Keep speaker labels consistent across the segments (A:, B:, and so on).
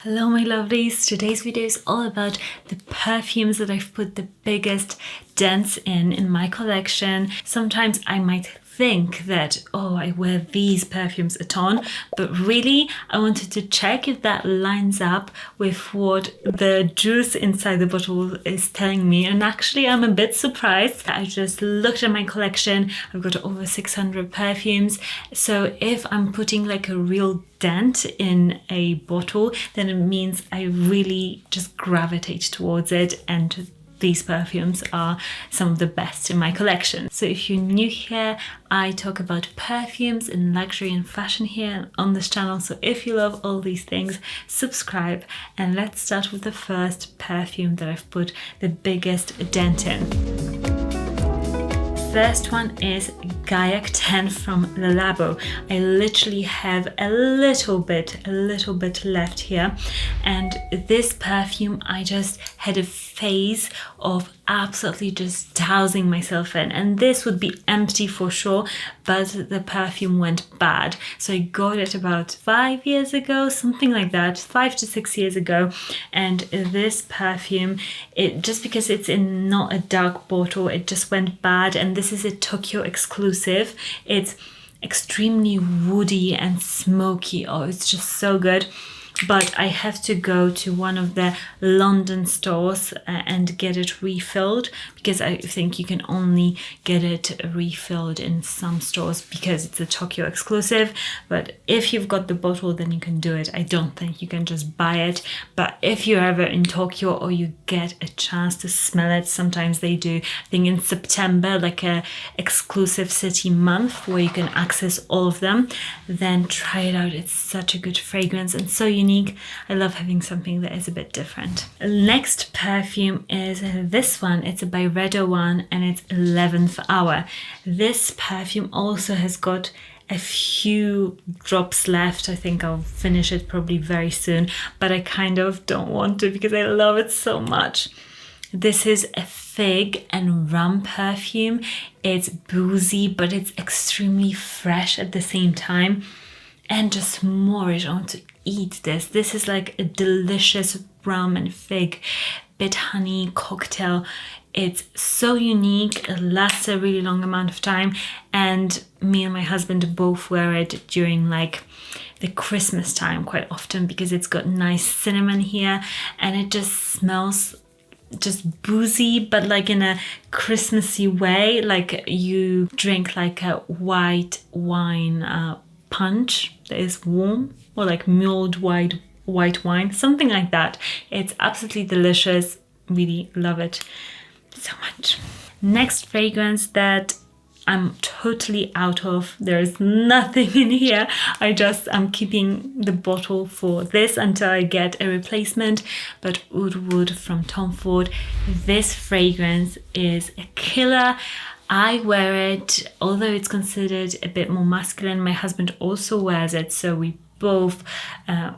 A: Hello my lovelies, today's video is all about the perfumes that I've put the biggest dents in my collection. Sometimes I might think that, oh, I wear these perfumes a ton, but really I wanted to check if that lines up with what the juice inside the bottle is telling me, and actually I'm a bit surprised. I just looked at my collection, I've got over 600 perfumes, so if I'm putting like a real dent in a bottle, then it means I really just gravitate towards it, and these perfumes are some of the best in my collection. So if you're new here, I talk about perfumes and luxury and fashion here on this channel. So if you love all these things, subscribe, and let's start with the first perfume that I've put the biggest dent in. First one is Gaiac 10 from Labo. I literally have a little bit left here, and this perfume I just had a phase of absolutely just dousing myself in, and this would be empty for sure, but the perfume went bad. So I got it about 5 years ago, something like that, 5 to 6 years ago, and this perfume, it just because it's in not a dark bottle, it just went bad. And this is a Tokyo exclusive. It's extremely woody and smoky. Oh, it's just so good. But I have to go to one of the London stores and get it refilled, because I think you can only get it refilled in some stores because it's a Tokyo exclusive. But if you've got the bottle, then you can do it. I don't think you can just buy it. But if you're ever in Tokyo or you get a chance to smell it, sometimes they do, I think in September, like a exclusive city month where you can access all of them, then try it out. It's such a good fragrance and so unique. I love having something that is a bit different. Next perfume is this one. It's a Byredo one, and it's 11th Hour. This perfume also has got a few drops left. I think I'll finish it probably very soon, but I kind of don't want to because I love it so much. This is a fig and rum perfume. It's boozy, but it's extremely fresh at the same time, and just Moorish. I want to eat this. This is like a delicious rum and fig bit honey cocktail. It's so unique. It lasts a really long amount of time, and me and my husband both wear it during like the Christmas time quite often because it's got nice cinnamon here, and it just smells just boozy, but like in a Christmassy way, like you drink like a white wine punch that is warm, or like mulled white wine, something like that. It's absolutely delicious. Really love it so much. Next fragrance that I'm totally out of. There's nothing in here. I'm keeping the bottle for this until I get a replacement. But Oud Wood from Tom Ford. This fragrance is a killer. I wear it, although it's considered a bit more masculine. My husband also wears it, so we both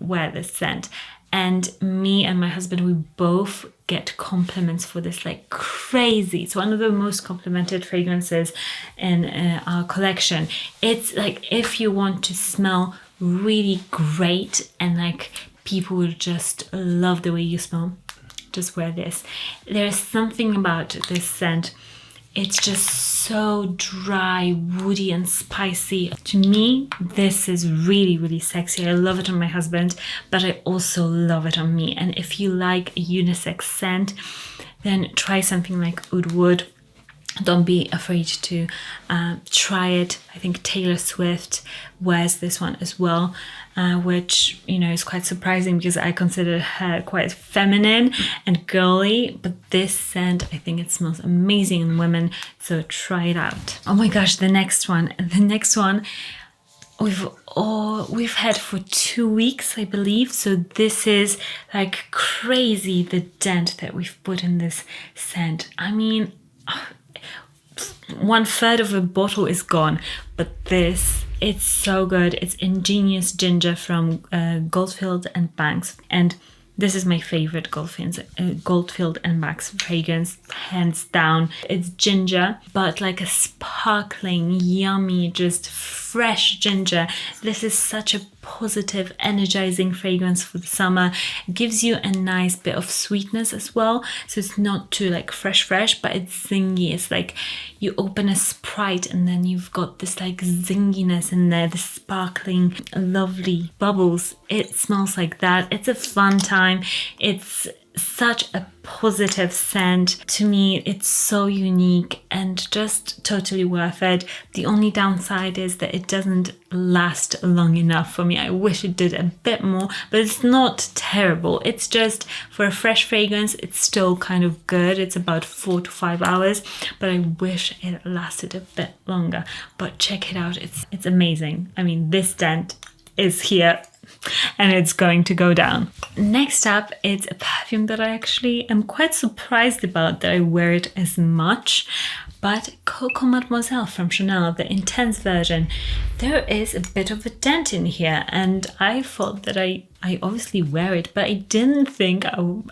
A: wear this scent. And me and my husband, we both get compliments for this like crazy. It's one of the most complimented fragrances in our collection. It's like if you want to smell really great and like people will just love the way you smell, just wear this. There's something about this scent. It's just so dry, woody and spicy. To me, this is really, really sexy. I love it on my husband, but I also love it on me. And if you like a unisex scent, then try something like Oud Wood. Don't be afraid to try it. I think Taylor Swift wears this one as well, which, you know, is quite surprising because I consider her quite feminine and girly, but this scent, I think it smells amazing in women, so try it out. Oh my gosh, the next one we've had for 2 weeks, I believe. So this is like crazy, the dent that we've put in this scent. I mean, 1/3 of a bottle is gone, but this, it's so good. It's Ingenious Ginger from Goldfield and Banks, and this is my favorite Goldfield and Banks fragrance, hands down. It's ginger, but like a sparkling, yummy, just fresh ginger. This is such a positive, energizing fragrance for the summer. It gives you a nice bit of sweetness as well, so it's not too like fresh, but it's zingy. It's like you open a Sprite and then you've got this like zinginess in there, the sparkling, lovely bubbles. It smells like that. It's a fun time. It's such a positive scent. To me, it's so unique and just totally worth it. The only downside is that it doesn't last long enough for me. I wish it did a bit more, but it's not terrible. It's just, for a fresh fragrance, it's still kind of good. It's about 4 to 5 hours, but I wish it lasted a bit longer. But check it out, it's amazing. I mean, this dent is here and it's going to go down. Next up, it's a perfume that I actually am quite surprised about that I wear it as much, but Coco Mademoiselle from Chanel, the intense version. There is a bit of a dent in here, and I thought that I obviously wear it, but I didn't think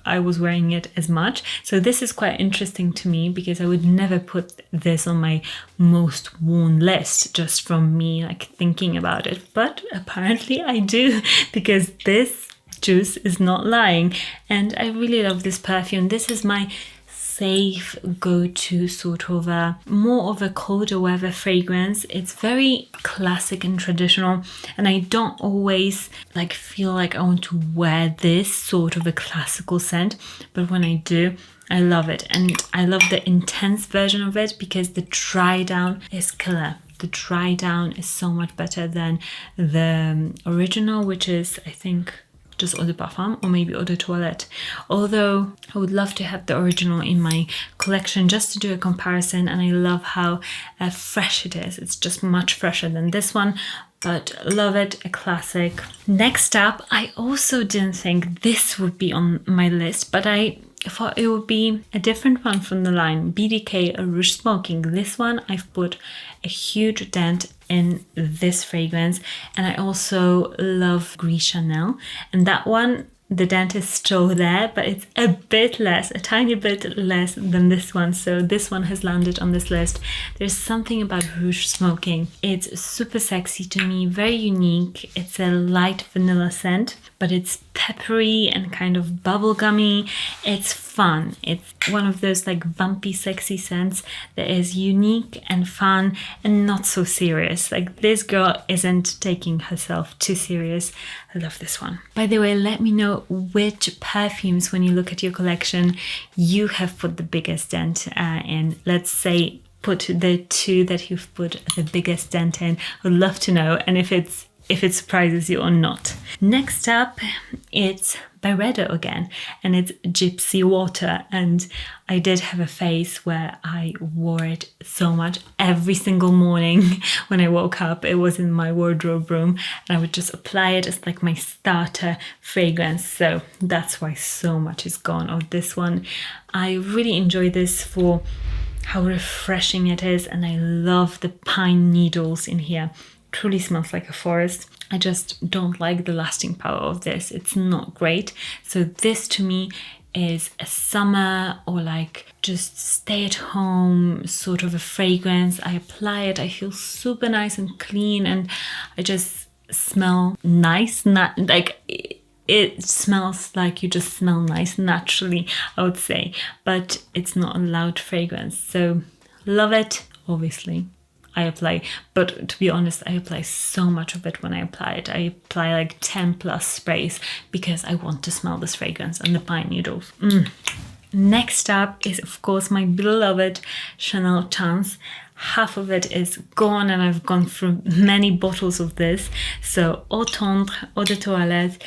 A: I was wearing it as much. So this is quite interesting to me because I would never put this on my most worn list just from me like thinking about it. But apparently I do, because this juice is not lying. And I really love this perfume. This is my safe go-to sort of more of a colder weather fragrance. It's very classic and traditional, and I don't always like feel like I want to wear this sort of a classical scent, but when I do, I love it. And I love the intense version of it because the dry down is killer. The dry down is so much better than the original, which is, I think, just eau de parfum or maybe eau de toilette. Although I would love to have the original in my collection just to do a comparison, and I love how fresh it is. It's just much fresher than this one, but love it, a classic. Next up, I also didn't think this would be on my list, but I thought it would be a different one from the line, BDK Rouge Smoking. This one, I've put a huge dent in this fragrance, and I also love Gris Chanel, and that one, the dent is still there, but it's a bit less, a tiny bit less than this one. So this one has landed on this list. There's something about Rouge Smoking. It's super sexy to me, very unique. It's a light vanilla scent, but it's peppery and kind of bubblegummy. It's fun. It's one of those like bumpy, sexy scents that is unique and fun and not so serious. Like, this girl isn't taking herself too serious. I love this one. By the way, let me know which perfumes, when you look at your collection, you have put the biggest dent in. Let's say put the 2 that you've put the biggest dent in. I'd love to know, and if it surprises you or not. Next up, it's Byredo again, and it's Gypsy Water. And I did have a phase where I wore it so much. Every single morning when I woke up, it was in my wardrobe room, and I would just apply it as like my starter fragrance. So that's why so much is gone of this one. I really enjoy this for how refreshing it is, and I love the pine needles in here. Truly smells like a forest. I just don't like the lasting power of this. It's not great. So this to me is a summer or like just stay at home sort of a fragrance. I apply it, I feel super nice and clean, and I just smell nice. Not like it smells like you just smell nice naturally, I would say, but it's not a loud fragrance. So love it, obviously. I apply, but to be honest, I apply so much of it when I apply it. I apply like 10 plus sprays because I want to smell this fragrance and the pine needles. Next up is, of course, my beloved Chanel Chance. Half of it is gone, and I've gone through many bottles of this. So Eau Tendre, Eau de Toilette.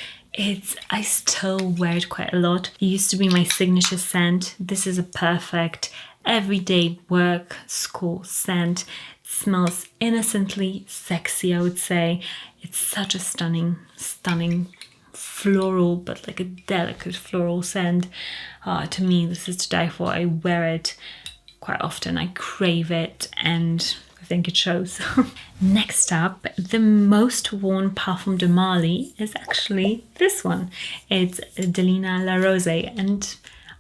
A: I still wear it quite a lot. It used to be my signature scent. This is a perfect everyday work, school scent. Smells innocently sexy, I would say. It's such a stunning floral, but like a delicate floral scent. To me, this is to die for. I wear it quite often. I crave it, and I think it shows. Next up, the most worn Parfums de Marly is actually this one. It's Delina La Rosee, and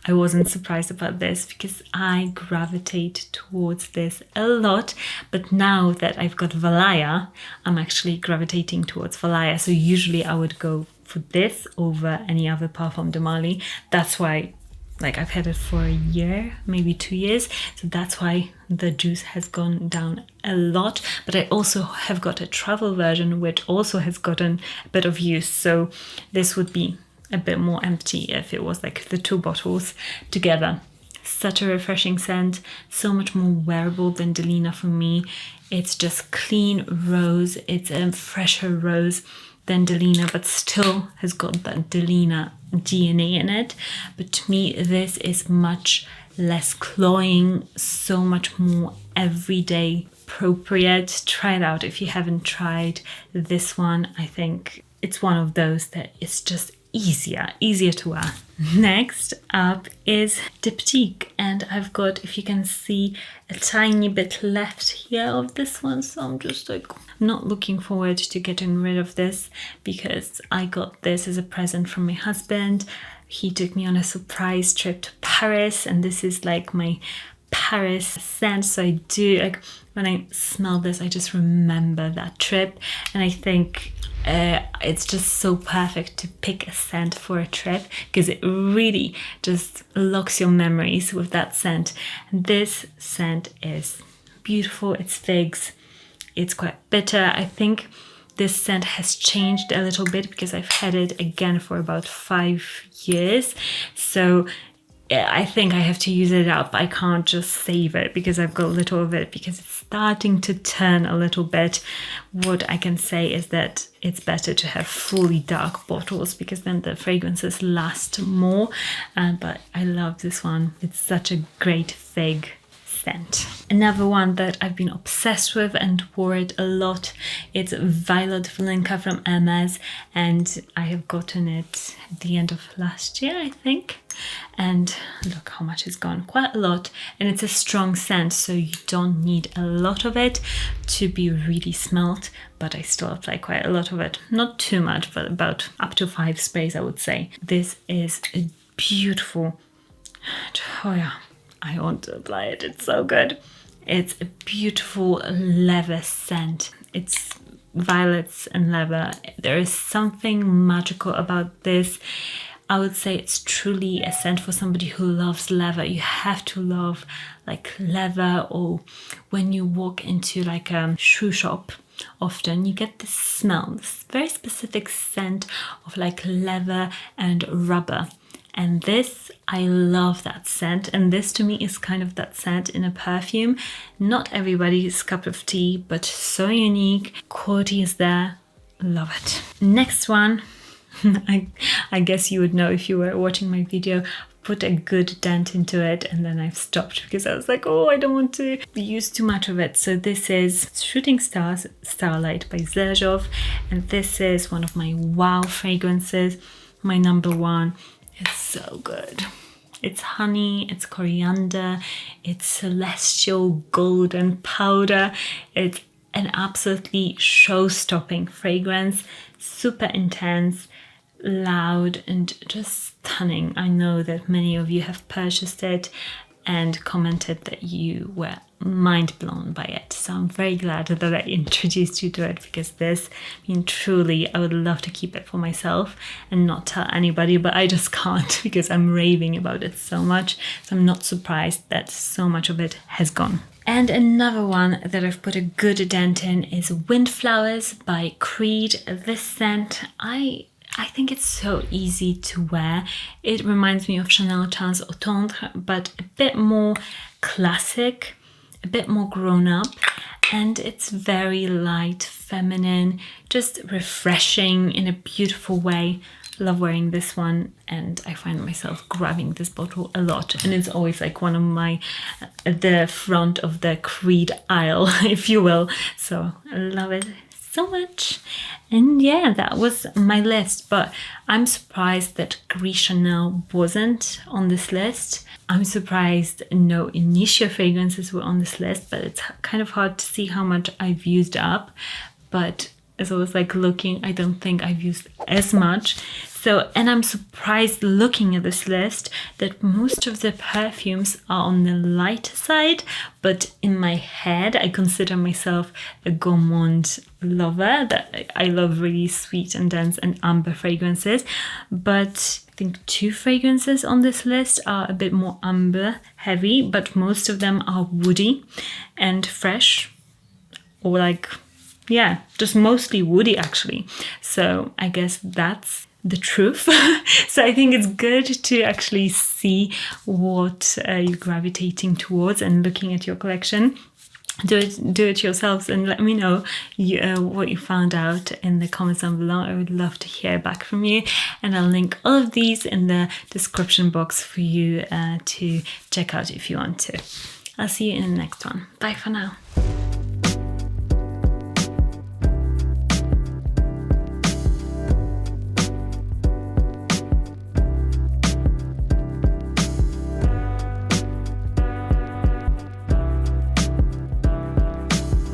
A: I wasn't surprised about this because I gravitate towards this a lot. But now that I've got Valaya, I'm actually gravitating towards Valaya. So usually I would go for this over any other Parfums de Marly. That's why, like, I've had it for a year, maybe 2 years. So that's why the juice has gone down a lot. But I also have got a travel version, which also has gotten a bit of use. So this would be a bit more empty if it was like the 2 bottles together. Such a refreshing scent, so much more wearable than Delina for me. It's just clean rose, it's a fresher rose than Delina, but still has got that Delina DNA in it. But to me, this is much less cloying, so much more everyday appropriate. Try it out if you haven't tried this one. I think it's one of those that is just easier to wear. Next up is Diptyque, and I've got, if you can see, a tiny bit left here of this one, so I'm just like not looking forward to getting rid of this because I got this as a present from my husband. He took me on a surprise trip to Paris, and this is like my Paris scent, so I do, like, when I smell this I just remember that trip, and I think it's just so perfect to pick a scent for a trip because it really just locks your memories with that scent. And this scent is beautiful, it's figs, it's quite bitter. I think this scent has changed a little bit because I've had it again for about 5 years, so I think I have to use it up. I can't just save it because I've got a little of it because it's starting to turn a little bit. What I can say is that it's better to have fully dark bottles because then the fragrances last more. But I love this one. It's such a great fig scent. Another one that I've been obsessed with and wore it a lot, it's Violette Volynka from Hermes, and I have gotten it at the end of last year, I think. And look how much it's gone, quite a lot, and it's a strong scent, so you don't need a lot of it to be really smelled, but I still apply quite a lot of it, not too much, but about up to 5 sprays I would say. This is a beautiful, oh yeah, I want to apply it, it's so good. It's a beautiful leather scent. It's violets and leather. There is something magical about this. I would say it's truly a scent for somebody who loves leather. You have to love like leather, or when you walk into like a shoe shop, often you get this smell, this very specific scent of like leather and rubber. And this, I love that scent, and this to me is kind of that scent in a perfume. Not everybody's cup of tea, but so unique. Quality is there, love it. Next one, I guess you would know if you were watching my video, put a good dent into it, and then I've stopped because I was like, oh, I don't want to use too much of it. So this is Shooting Stars Starlight by Xerjoff, and this is one of my wow fragrances, my #1. It's so good. It's honey, it's coriander, it's celestial golden powder. It's an absolutely show-stopping fragrance, super intense, loud, and just stunning. I know that many of you have purchased it and commented that you were mind blown by it. So I'm very glad that I introduced you to it, because this, I mean, truly, I would love to keep it for myself and not tell anybody, but I just can't because I'm raving about it so much. So I'm not surprised that so much of it has gone. And another one that I've put a good dent in is Windflowers by Creed. This scent, I think it's so easy to wear. It reminds me of Chanel Chance Au Tendre, but a bit more classic, a bit more grown up, and it's very light, feminine, just refreshing in a beautiful way. Love wearing this one, and I find myself grabbing this bottle a lot, and it's always like one of my, the front of the Creed aisle, if you will. So I love it so much. And yeah, that was my list, but I'm surprised that Gris Chanel wasn't on this list. I'm surprised no Initio fragrances were on this list, but it's kind of hard to see how much I've used up. But as I was like looking, I don't think I've used as much. So, and I'm surprised looking at this list that most of the perfumes are on the lighter side, but in my head, I consider myself a gourmand lover, that I love really sweet and dense and amber fragrances. But I think 2 fragrances on this list are a bit more amber heavy, but most of them are woody and fresh, or like, yeah, just mostly woody actually. So I guess that's the truth. So I think it's good to actually see what you're gravitating towards and looking at your collection. Do it yourselves and let me know what you found out in the comments down below. I would love to hear back from you, and I'll link all of these in the description box for you to check out if you want to. I'll see you in the next one. Bye for now.